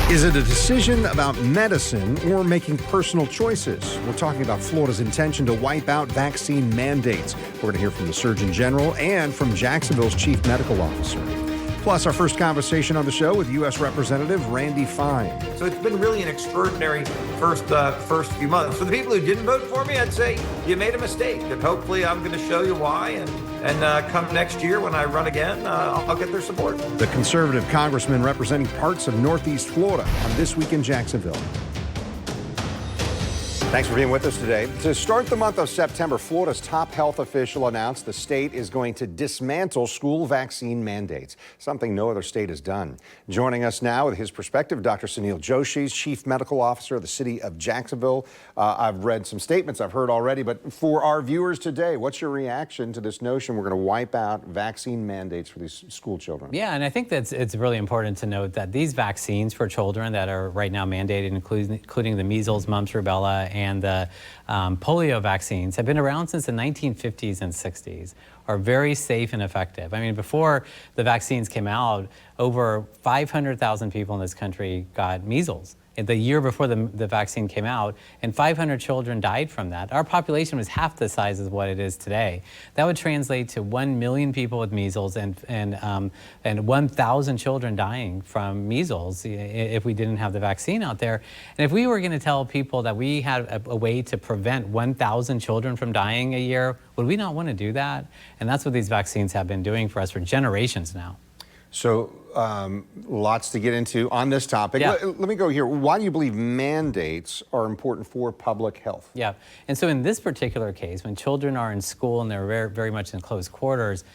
Is it a decision about medicine or making personal choices? We're talking about Florida's intention to wipe out vaccine mandates. We're going to hear from the Surgeon General and from Jacksonville's Chief Medical Officer. Plus, our first conversation on the show with U.S. Representative Randy Fine. So it's been really an extraordinary first few months. For the people who didn't vote for me, I'd say you made a mistake. And hopefully I'm going to show you why. And come next year when I run again, I'll get their support. The conservative congressman representing parts of Northeast Florida on This Week in Jacksonville. Thanks for being with us today. To start the month of September, Florida's top health official announced the state is going to dismantle school vaccine mandates, something no other state has done. Joining us now with his perspective, Dr. Sunil Joshi, Chief Medical Officer of the city of Jacksonville. I've read some statements I've heard already, but for our viewers today, what's your reaction to this notion we're going to wipe out vaccine mandates for these school children? Yeah, and I think that it's really important to note that these vaccines for children that are right now mandated, including the measles, mumps, rubella, and the polio vaccines have been around since the 1950s and 60s, are very safe and effective. I mean, before the vaccines came out, over 500,000 people in this country got measles the year before the vaccine came out, and 500 children died from that. Our population was half the size of what it is today. That would translate to 1 million people with measles and 1,000 children dying from measles if we didn't have the vaccine out there. And if we were going to tell people that we had a way to prevent 1,000 children from dying a year, would we not want to do that? And that's what these vaccines have been doing for us for generations now. So lots to get into on this topic. Yeah. Let me go here. Why do you believe mandates are important for public health? Yeah, and so in this particular case, when children are in school and they're very, very much in close quarters,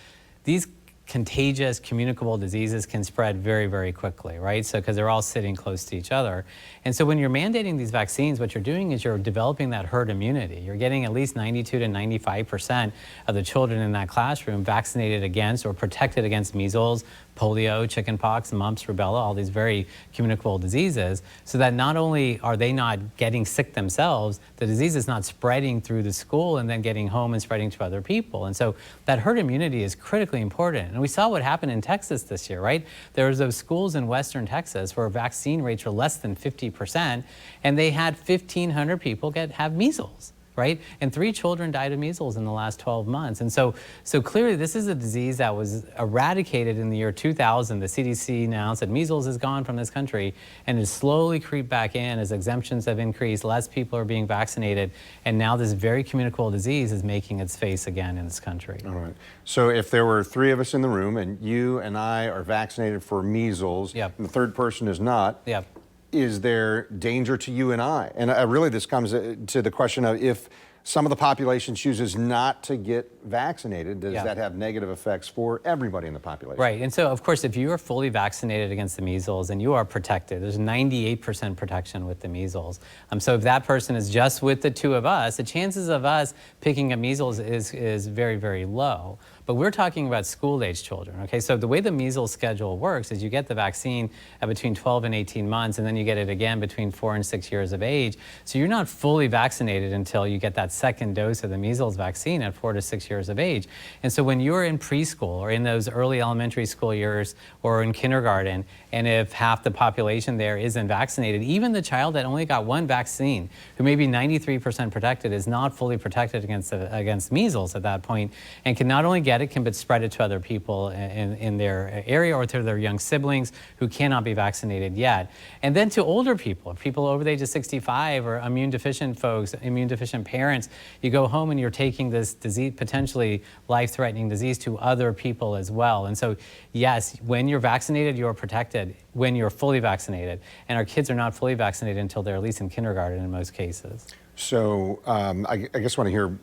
these contagious communicable diseases can spread very, very quickly, right? So because they're all sitting close to each other. And so when you're mandating these vaccines, what you're doing is you're developing that herd immunity. You're getting at least 92 to 95% of the children in that classroom vaccinated against or protected against measles, polio, chickenpox, mumps, rubella, all these very communicable diseases, so that not only are they not getting sick themselves, the disease is not spreading through the school and then getting home and spreading to other people. And so that herd immunity is critically important. And we saw what happened in Texas this year, right? There was those schools in western Texas where vaccine rates were less than 50%, and they had 1,500 people have measles. Right? And 3 children died of measles in the last 12 months. And so clearly this is a disease that was eradicated in the year 2000. The CDC announced that measles is gone from this country and has slowly creeped back in as exemptions have increased, less people are being vaccinated, and now this very communicable disease is making its face again in this country. All right. So if there were 3 of us in the room and you and I are vaccinated for measles, Yep. and the third person is not, Yep. is there danger to you and I? And really this comes to the question of if some of the population chooses not to get vaccinated, does that have negative effects for everybody in the population? Right, and so of course if you are fully vaccinated against the measles and you are protected, there's 98% protection with the measles. So if that person is just with the 2 of us, the chances of us picking up measles is very, very low. But we're talking about school-age children, okay? So the way the measles schedule works is you get the vaccine at between 12 and 18 months, and then you get it again between 4 and 6 years of age. So you're not fully vaccinated until you get that second dose of the measles vaccine at 4 to 6 years of age. And so when you're in preschool or in those early elementary school years or in kindergarten, and if half the population there isn't vaccinated, even the child that only got 1 vaccine, who may be 93% protected, is not fully protected against measles at that point, and can not only get it, can but spread it to other people in their area or to their young siblings who cannot be vaccinated yet. And then to older people over the age of 65 or immune deficient folks, immune deficient parents, you go home and you're taking this disease, potentially life-threatening disease, to other people as well. And so yes, when you're vaccinated, you're protected when you're fully vaccinated. And our kids are not fully vaccinated until they're at least in kindergarten in most cases. So I guess I want to hear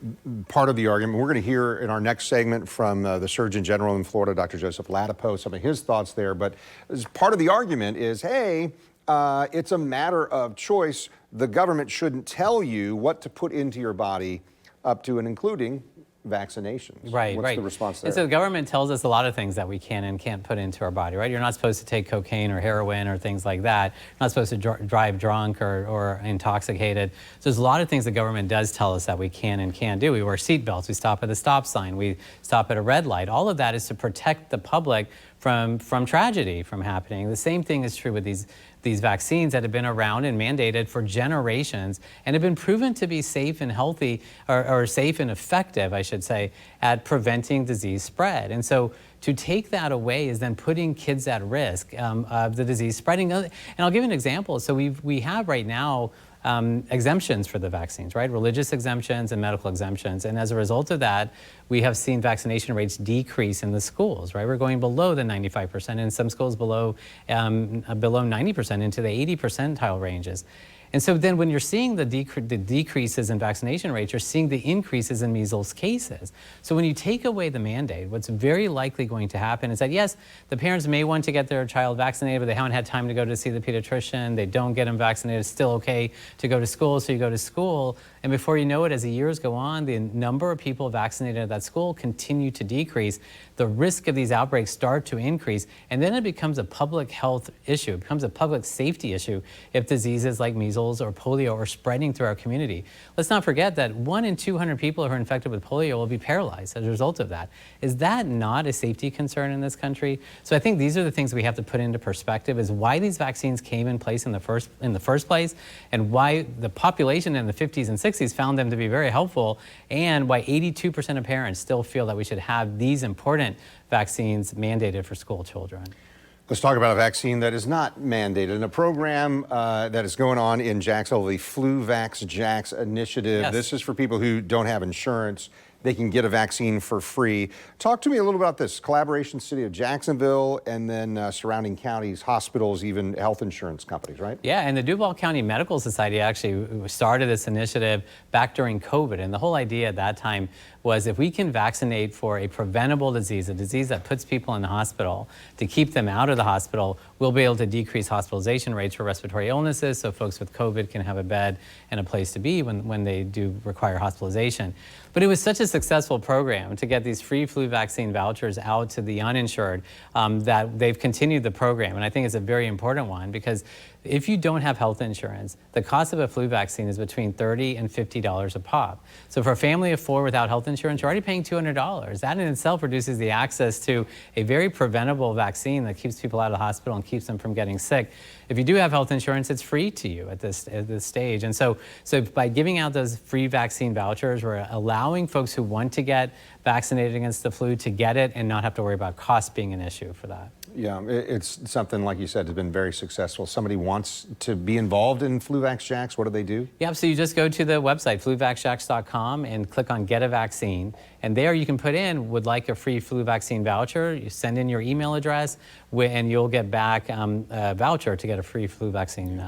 part of the argument. We're going to hear in our next segment from the Surgeon General in Florida, Dr. Joseph Ladapo, some of his thoughts there. But as part of the argument is, hey, it's a matter of choice. The government shouldn't tell you what to put into your body, up to and including vaccinations. Right, What's the response there? And so the government tells us a lot of things that we can and can't put into our body, right? You're not supposed to take cocaine or heroin or things like that. You're not supposed to drive drunk or intoxicated. So there's a lot of things the government does tell us that we can and can't do. We wear seatbelts, we stop at a stop sign, we stop at a red light. All of that is to protect the public from tragedy from happening. The same thing is true with these vaccines that have been around and mandated for generations and have been proven to be safe and healthy, or safe and effective, I should say, at preventing disease spread. And so to take that away is then putting kids at risk of the disease spreading. And I'll give you an example. So we have right now exemptions for the vaccines, right? Religious exemptions and medical exemptions. And as a result of that, we have seen vaccination rates decrease in the schools, right? We're going below the 95%, in some schools below 90% into the 80 percentile ranges. And so then when you're seeing the decreases in vaccination rates, you're seeing the increases in measles cases. So when you take away the mandate, what's very likely going to happen is that, yes, the parents may want to get their child vaccinated, but they haven't had time to go to see the pediatrician. They don't get them vaccinated. It's still okay to go to school, so you go to school. And before you know it, as the years go on, the number of people vaccinated at that school continue to decrease. The risk of these outbreaks start to increase, and then it becomes a public health issue. It becomes a public safety issue if diseases like measles or polio are spreading through our community. Let's not forget that 1 in 200 people who are infected with polio will be paralyzed as a result of that. Is that not a safety concern in this country? So I think these are the things we have to put into perspective, is why these vaccines came in place in the first place, and why the population in the 50s and 60s found them to be very helpful, and why 82% of parents still feel that we should have these important vaccines mandated for school children. Let's talk about a vaccine that is not mandated, and a program that is going on in Jacksonville, the Flu Vax Jax initiative. Yes. This is for people who don't have insurance. They can get a vaccine for free. Talk to me a little about this collaboration, city of Jacksonville, and then surrounding counties, hospitals, even health insurance companies, right? Yeah, and the Duval County Medical Society actually started this initiative back during COVID. And the whole idea at that time was, if we can vaccinate for a preventable disease, a disease that puts people in the hospital, to keep them out of the hospital, we'll be able to decrease hospitalization rates for respiratory illnesses, so folks with COVID can have a bed and a place to be when they do require hospitalization. But it was such a successful program to get these free flu vaccine vouchers out to the uninsured that they've continued the program. And I think it's a very important one, because if you don't have health insurance, the cost of a flu vaccine is between $30 and $50 a pop. So for a family of 4 without health insurance, you're already paying $200. That in itself reduces the access to a very preventable vaccine that keeps people out of the hospital and keeps them from getting sick. If you do have health insurance, it's free to you at this stage. And so by giving out those free vaccine vouchers, we're allowing folks who want to get vaccinated against the flu to get it and not have to worry about cost being an issue for that. Yeah, it's something, like you said, has been very successful. Somebody wants to be involved in Flu Vax Jax, what do they do? Yeah, so you just go to the website, fluvaxjax.com, and click on Get a Vaccine. And there you can put in, would like a free flu vaccine voucher. You send in your email address, and you'll get back a voucher to get a free flu vaccine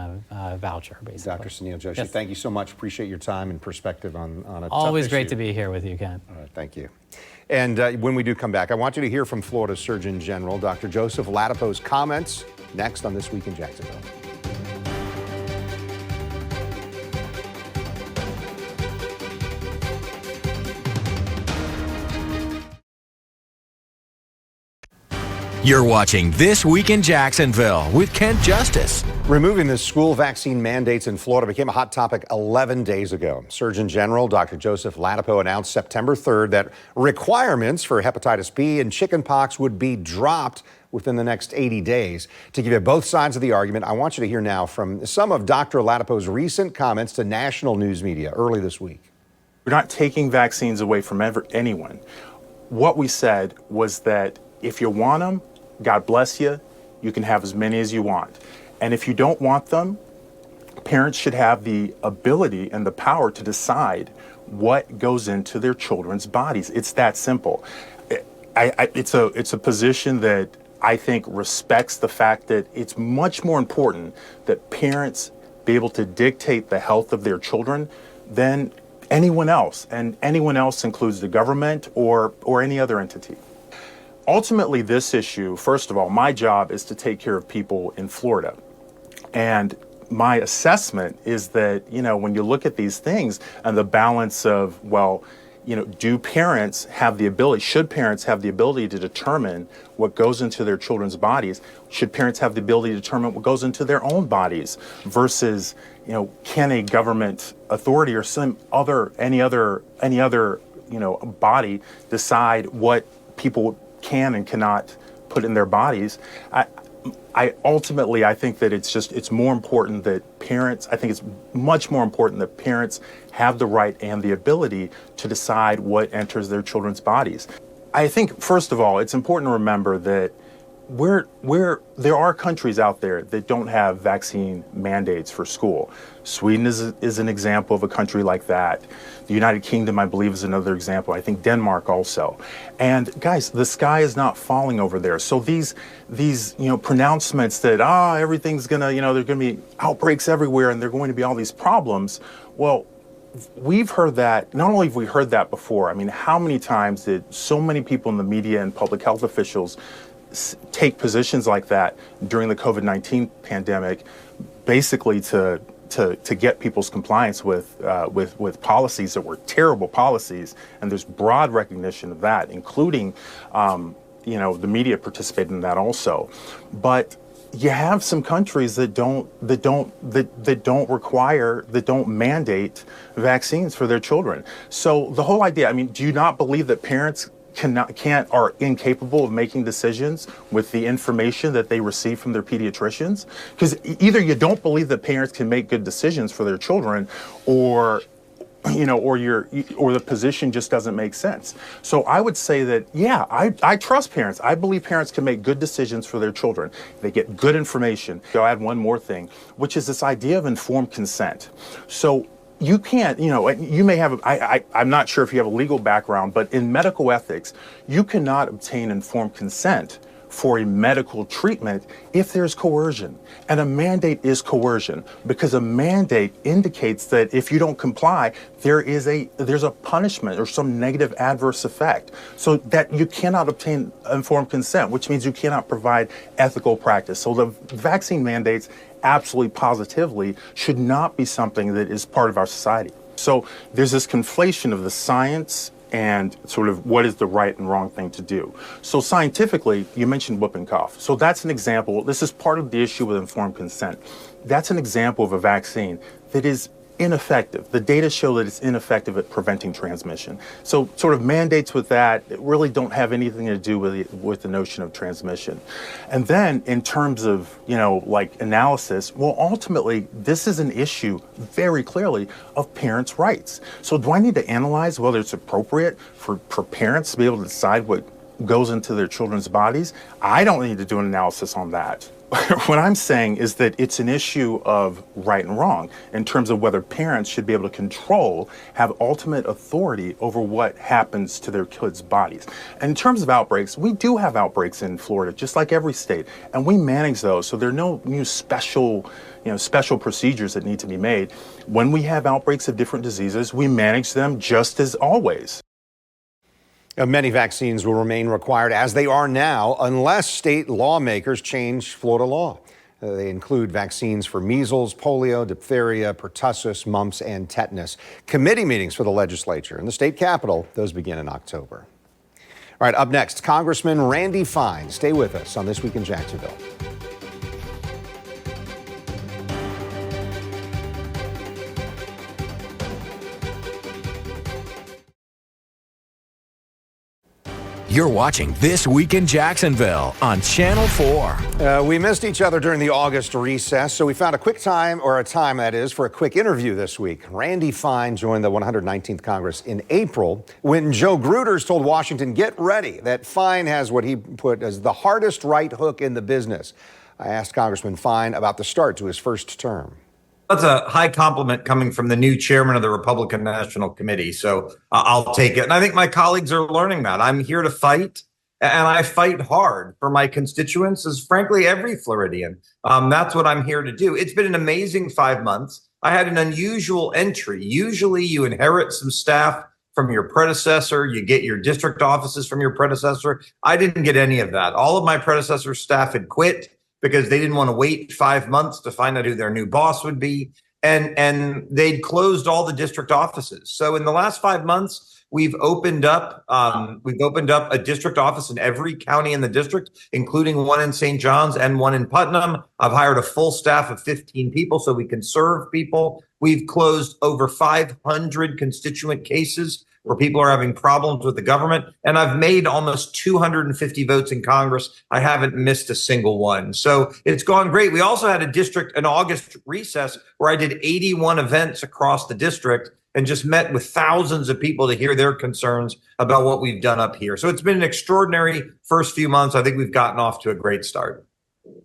voucher, basically. Dr. Sunil Joshi, Yes. Thank you so much. Appreciate your time and perspective on a Always tough great issue. to be here with you, Ken. All right, thank you. And when we do come back, I want you to hear from Florida Surgeon General Dr. Joseph Ladapo's comments next on This Week in Jacksonville. You're watching This Week in Jacksonville with Kent Justice. Removing the school vaccine mandates in Florida became a hot topic 11 days ago. Surgeon General Dr. Joseph Ladapo announced September 3rd that requirements for hepatitis B and chickenpox would be dropped within the next 80 days. To give you both sides of the argument, I want you to hear now from some of Dr. Ladapo's recent comments to national news media early this week. We're not taking vaccines away from anyone. What we said was that if you want them, God bless you, you can have as many as you want. And if you don't want them, parents should have the ability and the power to decide what goes into their children's bodies. It's that simple. It's a position that I think respects the fact that it's much more important that parents be able to dictate the health of their children than anyone else. And anyone else includes the government or any other entity. Ultimately, this issue, first of all, my job is to take care of people in Florida. And my assessment is that, when you look at these things and the balance of, do parents have the ability, should parents have the ability to determine what goes into their children's bodies? Should parents have the ability to determine what goes into their own bodies versus, can a government authority or any other body decide what people can and cannot put in their bodies. I ultimately, I think that it's more important that parents, I think it's much more important that parents have the right and the ability to decide what enters their children's bodies. I think, first of all, it's important to remember that there are countries out there that don't have vaccine mandates for school. Sweden is an example of a country like that. The United Kingdom, I believe, is another example. I think Denmark also. And guys, the sky is not falling over there. So these pronouncements that everything's gonna, there are gonna be outbreaks everywhere and there are going to be all these problems. Well, we've heard that. Not only have we heard that before. I mean, how many times did so many people in the media and public health officials take positions like that during the COVID-19 pandemic, basically to get people's compliance with policies that were terrible policies, and there's broad recognition of that, including the media participated in that also. But you have some countries that don't mandate vaccines for their children. So the whole idea, I mean, do you not believe that parents are incapable of making decisions with the information that they receive from their pediatricians? Because either you don't believe that parents can make good decisions for their children, or the position just doesn't make sense. So I would say that, yeah, I trust parents. I believe parents can make good decisions for their children. They get good information. I'll add one more thing, which is this idea of informed consent. So you can't, you may have, I'm not sure if you have a legal background, but in medical ethics, you cannot obtain informed consent for a medical treatment if there's coercion. And a mandate is coercion, because a mandate indicates that if you don't comply, there's a punishment or some negative adverse effect. So that you cannot obtain informed consent, which means you cannot provide ethical practice. So the vaccine mandates absolutely positively should not be something that is part of our society. So there's this conflation of the science and sort of what is the right and wrong thing to do. So scientifically, you mentioned whooping cough. So that's an example. This is part of the issue with informed consent. That's an example of a vaccine that is ineffective. The data show that it's ineffective at preventing transmission. So sort of mandates with that really don't have anything to do with the notion of transmission. And then in terms of, analysis, well, ultimately, this is an issue very clearly of parents' rights. So do I need to analyze whether it's appropriate for parents to be able to decide what goes into their children's bodies? I don't need to do an analysis on that. What I'm saying is that it's an issue of right and wrong in terms of whether parents should be able to have ultimate authority over what happens to their kids' bodies. And in terms of outbreaks, we do have outbreaks in Florida, just like every state, and we manage those. So there are no new special procedures that need to be made. When we have outbreaks of different diseases, we manage them just as always. Many vaccines will remain required as they are now unless state lawmakers change Florida law. They include vaccines for measles, polio, diphtheria, pertussis, mumps, and tetanus. Committee meetings for the legislature in the state capitol, those begin in October. All right, up next, Congressman Randy Fine. Stay with us on This Week in Jacksonville. You're watching This Week in Jacksonville on Channel 4. We missed each other during the August recess, so we found a time for a quick interview this week. Randy Fine joined the 119th Congress in April when Joe Gruters told Washington, get ready, that Fine has what he put as the hardest right hook in the business. I asked Congressman Fine about the start to his first term. That's a high compliment coming from the new chairman of the Republican National Committee. So I'll take it. And I think my colleagues are learning that. I'm here to fight, and I fight hard for my constituents, as frankly every Floridian. That's what I'm here to do. It's been an amazing 5 months. I had an unusual entry. Usually you inherit some staff from your predecessor. You get your district offices from your predecessor. I didn't get any of that. All of my predecessor staff had quit because they didn't want to wait 5 months to find out who their new boss would be. And they'd closed all the district offices. So in the last 5 months, we've opened up a district office in every county in the district, including one in St. John's and one in Putnam. I've hired a full staff of 15 people so we can serve people. We've closed over 500 constituent cases where people are having problems with the government. And I've made almost 250 votes in Congress. I haven't missed a single one. So it's gone great. We also had an August recess where I did 81 events across the district and just met with thousands of people to hear their concerns about what we've done up here. So it's been an extraordinary first few months. I think we've gotten off to a great start.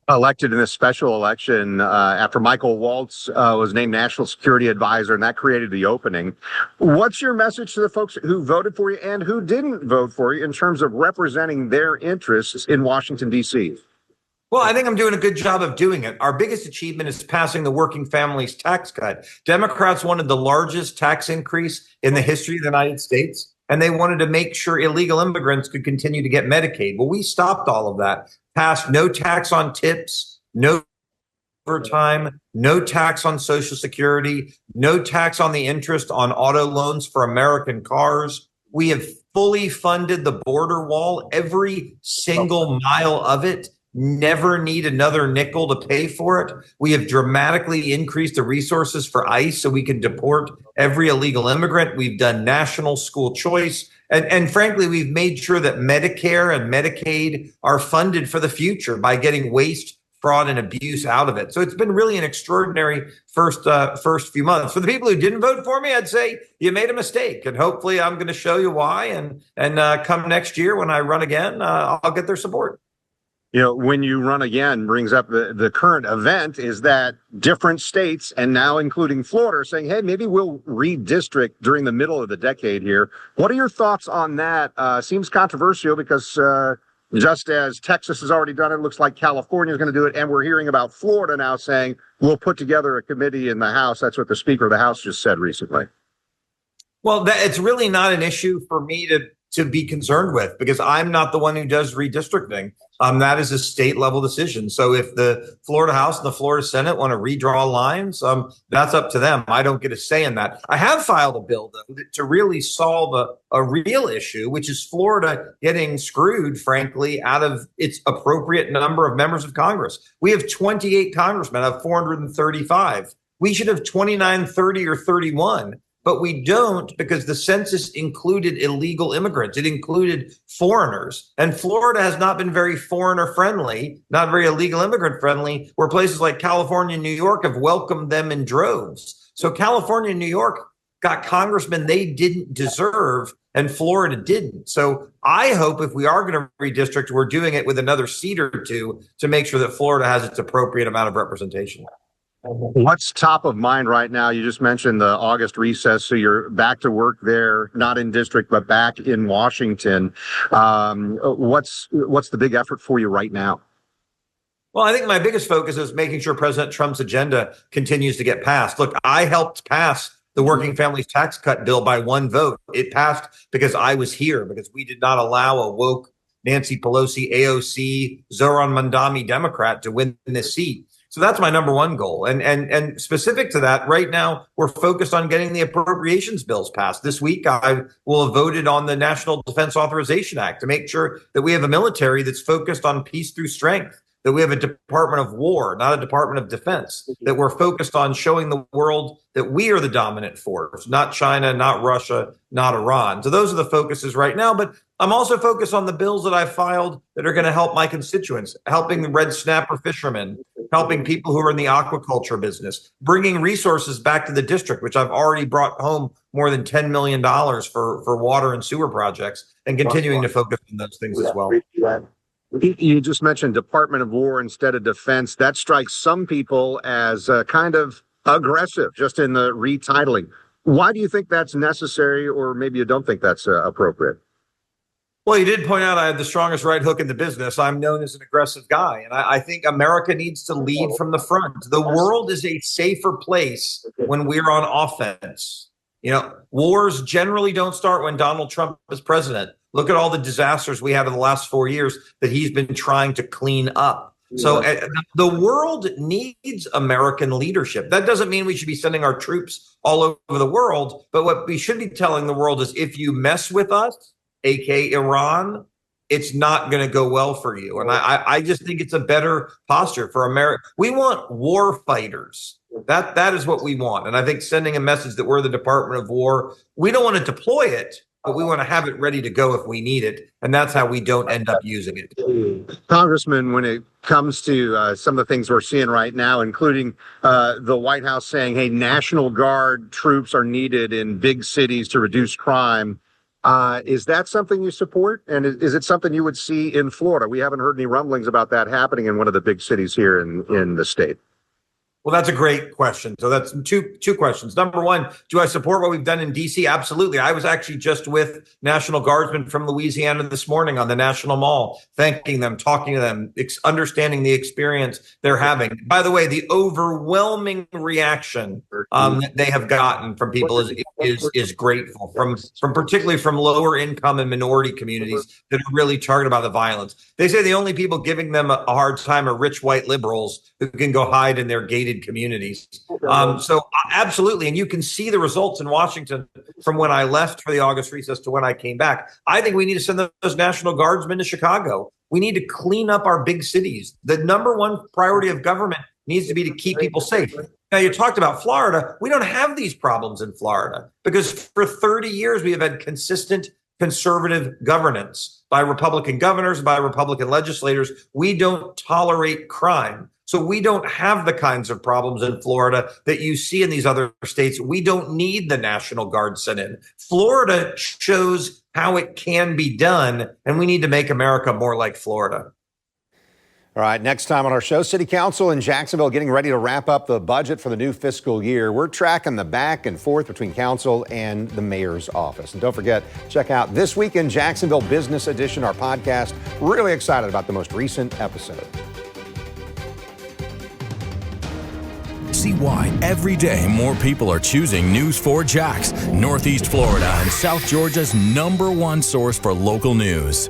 Elected in this special election after Michael Waltz was named National Security Advisor, and that created the opening. What's your message to the folks who voted for you and who didn't vote for you in terms of representing their interests in Washington, D.C.? Well, I think I'm doing a good job of doing it. Our biggest achievement is passing the working families tax cut. Democrats wanted the largest tax increase in the history of the United States, and they wanted to make sure illegal immigrants could continue to get Medicaid. Well, we stopped all of that, passed no tax on tips, no overtime, no tax on Social Security, no tax on the interest on auto loans for American cars. We have fully funded the border wall, every single mile of it. Never need another nickel to pay for it. We have dramatically increased the resources for ICE so we can deport every illegal immigrant. We've done national school choice. And frankly, we've made sure that Medicare and Medicaid are funded for the future by getting waste, fraud, and abuse out of it. So it's been really an extraordinary first few months. For the people who didn't vote for me, I'd say you made a mistake. And hopefully I'm going to show you why. And come next year when I run again, I'll get their support. You know, when you run again brings up the current event is that different states, and now including Florida, are saying, hey, maybe we'll redistrict during the middle of the decade here. What are your thoughts on that? Seems controversial because just as Texas has already done it, looks like California is going to do it. And we're hearing about Florida now saying we'll put together a committee in the House. That's what the Speaker of the House just said recently. Well, it's really not an issue for me to be concerned with because I'm not the one who does redistricting. That is a state level decision. So if the Florida House and the Florida Senate want to redraw lines, that's up to them. I don't get a say in that. I have filed a bill, though, to really solve a real issue, which is Florida getting screwed, frankly, out of its appropriate number of members of Congress. We have 28 congressmen out of 435. We should have 29, 30, or 31. But we don't because the census included illegal immigrants. It included foreigners. And Florida has not been very foreigner friendly, not very illegal immigrant friendly, where places like California and New York have welcomed them in droves. So California and New York got congressmen they didn't deserve, and Florida didn't. So I hope if we are going to redistrict, we're doing it with another seat or two to make sure that Florida has its appropriate amount of representation. What's top of mind right now? You just mentioned the August recess, so you're back to work there, not in district, but back in Washington. What's the big effort for you right now? Well, I think my biggest focus is making sure President Trump's agenda continues to get passed. Look, I helped pass the working families tax cut bill by one vote. It passed because I was here, because we did not allow a woke Nancy Pelosi, AOC, Zohran Mamdani Democrat to win this seat. So that's my number one goal. And specific to that, right now, we're focused on getting the appropriations bills passed. This week, I will have voted on the National Defense Authorization Act to make sure that we have a military that's focused on peace through strength, that we have a Department of War, not a Department of Defense, that we're focused on showing the world that we are the dominant force, not China, not Russia, not Iran. So those are the focuses right now. But I'm also focused on the bills that I've filed that are going to help my constituents, helping the red snapper fishermen, helping people who are in the aquaculture business, bringing resources back to the district, which I've already brought home more than $10 million for water and sewer projects, and continuing to focus on those things as well. You just mentioned Department of War instead of Defense. That strikes some people as kind of aggressive, just in the retitling. Why do you think that's necessary, or maybe you don't think that's appropriate? Well, you did point out I had the strongest right hook in the business. I'm known as an aggressive guy, and I think America needs to lead from the front. The world is a safer place when we're on offense. You know, wars generally don't start when Donald Trump is president. Look at all the disasters we had in the last 4 years that he's been trying to clean up. So the world needs American leadership. That doesn't mean we should be sending our troops all over the world. But what we should be telling the world is if you mess with us, aka Iran, it's not going to go well for you. And I just think it's a better posture for America. We want war fighters. That is what we want. And I think sending a message that we're the Department of War, we don't want to deploy it. but we want to have it ready to go if we need it. And that's how we don't end up using it. Congressman, when it comes to some of the things we're seeing right now, including the White House saying, hey, National Guard troops are needed in big cities to reduce crime, is that something you support? And is it something you would see in Florida? We haven't heard any rumblings about that happening in one of the big cities here in the state. Well, that's a great question. So that's two questions. Number one, do I support what we've done in D.C.? Absolutely. I was actually just with National Guardsmen from Louisiana this morning on the National Mall, thanking them, talking to them, understanding the experience they're having. By the way, the overwhelming reaction that they have gotten from people is grateful, from particularly from lower income and minority communities that are really targeted by the violence. They say the only people giving them a hard time are rich white liberals who can go hide in their gated communities. So absolutely. And you can see the results in Washington from when I left for the August recess to when I came back. I think we need to send those National Guardsmen to Chicago. We need to clean up our big cities. The number one priority of government needs to be to keep people safe. Now, you talked about Florida. We don't have these problems in Florida because for 30 years, we have had consistent conservative governance by Republican governors, by Republican legislators. We don't tolerate crime. So we don't have the kinds of problems in Florida that you see in these other states. We don't need the National Guard sent in. Florida shows how it can be done, and we need to make America more like Florida. All right, next time on our show, City Council in Jacksonville getting ready to wrap up the budget for the new fiscal year. We're tracking the back and forth between council and the mayor's office. And don't forget, check out This Week in Jacksonville Business Edition, our podcast. Really excited about the most recent episode. See why every day more people are choosing News 4 Jax, Northeast Florida and South Georgia's #1 source for local news.